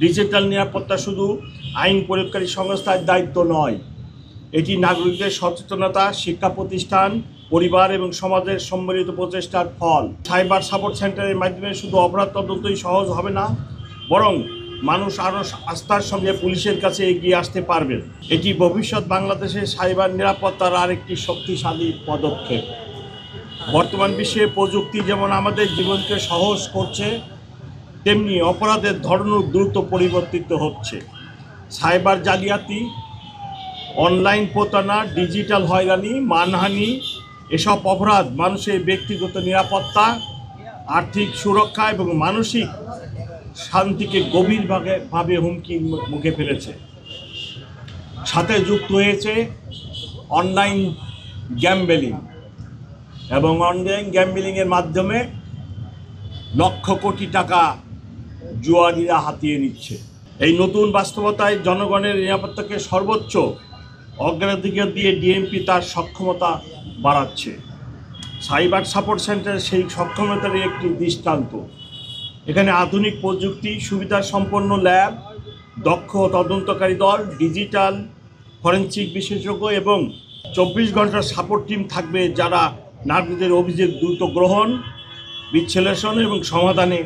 Digital নিরাপত্তা শুধু আইন প্রয়োগকারী সংস্থার দায়িত্ব নয়, এটি নাগরিকদের সচেতনতা, শিক্ষা প্রতিষ্ঠান, পরিবার এবং সমাজের সম্মিলিত প্রচেষ্টার ফল। সাইবার সাপোর্ট সেন্টারের মাধ্যমে শুধু অপরাধ তদন্তই সহজ হবে না, বরং মানুষ আরও আস্থার সঙ্গে পুলিশের কাছে এগিয়ে আসতে পারবেন। এটি ভবিষ্যৎ বাংলাদেশের সাইবার নিরাপত্তার আরেকটি শক্তিশালী পদক্ষেপ। বর্তমান বিশ্বে প্রযুক্তি যেমন আমাদের জীবনকে সহজ করছে, তেমনি অপরাধের ধরনও দ্রুত পরিবর্তিত হচ্ছে। সাইবার জালিয়াতি, অনলাইন প্রতারণা, ডিজিটাল হয়রানি, মানহানি এসব অপরাধ মানুষের ব্যক্তিগত নিরাপত্তা, আর্থিক সুরক্ষা এবং মানসিক শান্তিকে গভীরভাবে হুমকির মুখে ফেলেছে। সাথে যুক্ত হয়েছে অনলাইন গ্যাম্বলিং এবং অনলাইন গ্যাম্বলিংয়ের মাধ্যমে লক্ষ কোটি টাকা জুয়ারিরা হাতিয়ে নিচ্ছে। এই নতুন বাস্তবতায় জনগণের নিরাপত্তাকে সর্বোচ্চ অগ্রাধিকার দিয়ে ডিএমপি তার সক্ষমতা বাড়াচ্ছে। সাইবার সাপোর্ট সেন্টার সেই সক্ষমতারই একটি দৃষ্টান্ত। এখানে আধুনিক প্রযুক্তি, সুবিধা সম্পন্ন ল্যাব, দক্ষ তদন্তকারী দল, ডিজিটাল ফরেনসিক বিশেষজ্ঞ এবং 24 ঘন্টার সাপোর্ট টিম থাকবে, যারা নাগরিকদের অভিযোগ দ্রুত গ্রহণ, বিশ্লেষণ এবং সমাধানে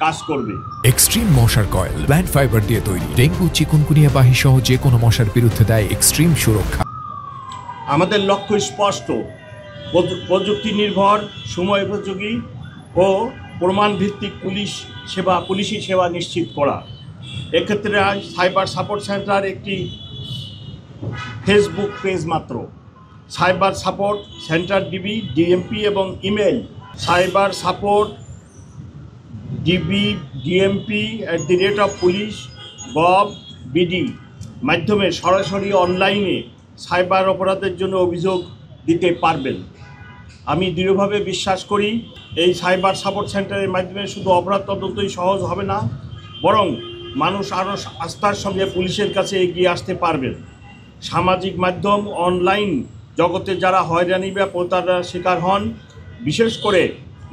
কাজ করবে। এক্সট্রিম মশার কয়েল প্ল্যান্ট ফাইবার দিয়ে তৈরি, ডেঙ্গু, চিকুনগুনিয়া বাহি সহ যে কোনো মশার বিরুদ্ধে দেয় এক্সট্রিম সুরক্ষা। আমাদের লক্ষ্য স্পষ্ট, প্রযুক্তি নির্ভর, সময় উপযোগী ও প্রমাণ ভিত্তিক পুলিশি সেবা নিশ্চিত করা। এক্ষেত্রে সাইবার সাপোর্ট সেন্টার একটি ফেসবুক পেজ মাত্র। Cyber support centre DB, DMP এবং ইমেল সাইবার সাপোর্ট db@police.gov.bd মাধ্যমে সরাসরি অনলাইনে সাইবার অপরাধের জন্য অভিযোগ দিতে পারবেন। আমি দৃঢ়ভাবে বিশ্বাস করি, এই সাইবার সাপোর্ট সেন্টারের মাধ্যমে শুধু অপরাধ তদন্তই সহজ হবে না, বরং মানুষ আরও আস্থার সঙ্গে পুলিশের কাছে এগিয়ে আসতে পারবেন। সামাজিক মাধ্যম, অনলাইন জগতে যারা হয়রানি বা প্রতারণার শিকার হন, বিশেষ করে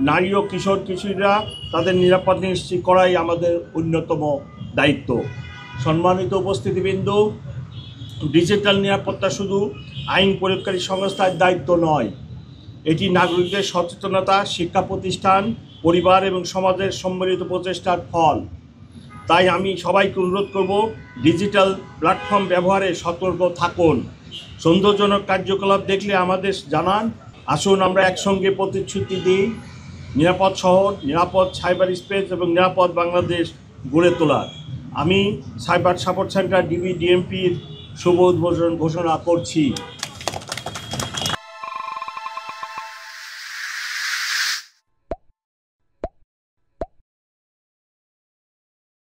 নারী ও কিশোরীরা, তাদের নিরাপত্তা নিশ্চিত করাই আমাদের অন্যতম দায়িত্ব। সম্মানিত উপস্থিতিবৃন্দ, ডিজিটাল নিরাপত্তা শুধু আইন প্রয়োগকারী সংস্থার দায়িত্ব নয়, এটি নাগরিকদের সচেতনতা, শিক্ষা প্রতিষ্ঠান, পরিবার এবং সমাজের সম্মিলিত প্রচেষ্টার ফল। তাই আমি সবাইকে অনুরোধ করব, ডিজিটাল প্ল্যাটফর্ম ব্যবহারে সতর্ক থাকুন। সন্দেহজনক কার্যকলাপ দেখলে আমাদের জানান। আসুন আমরা একসঙ্গে প্রতিশ্রুতি দিই নিরাপদ শহর, নিরাপদ সাইবার স্পেস এবং নিরাপদ বাংলাদেশ গড়ে তোলার। আমি সাইবার সাপোর্ট সেন্টার ডিবি ডিএমপির শুভ উদ্বোধন ঘোষণা করছি।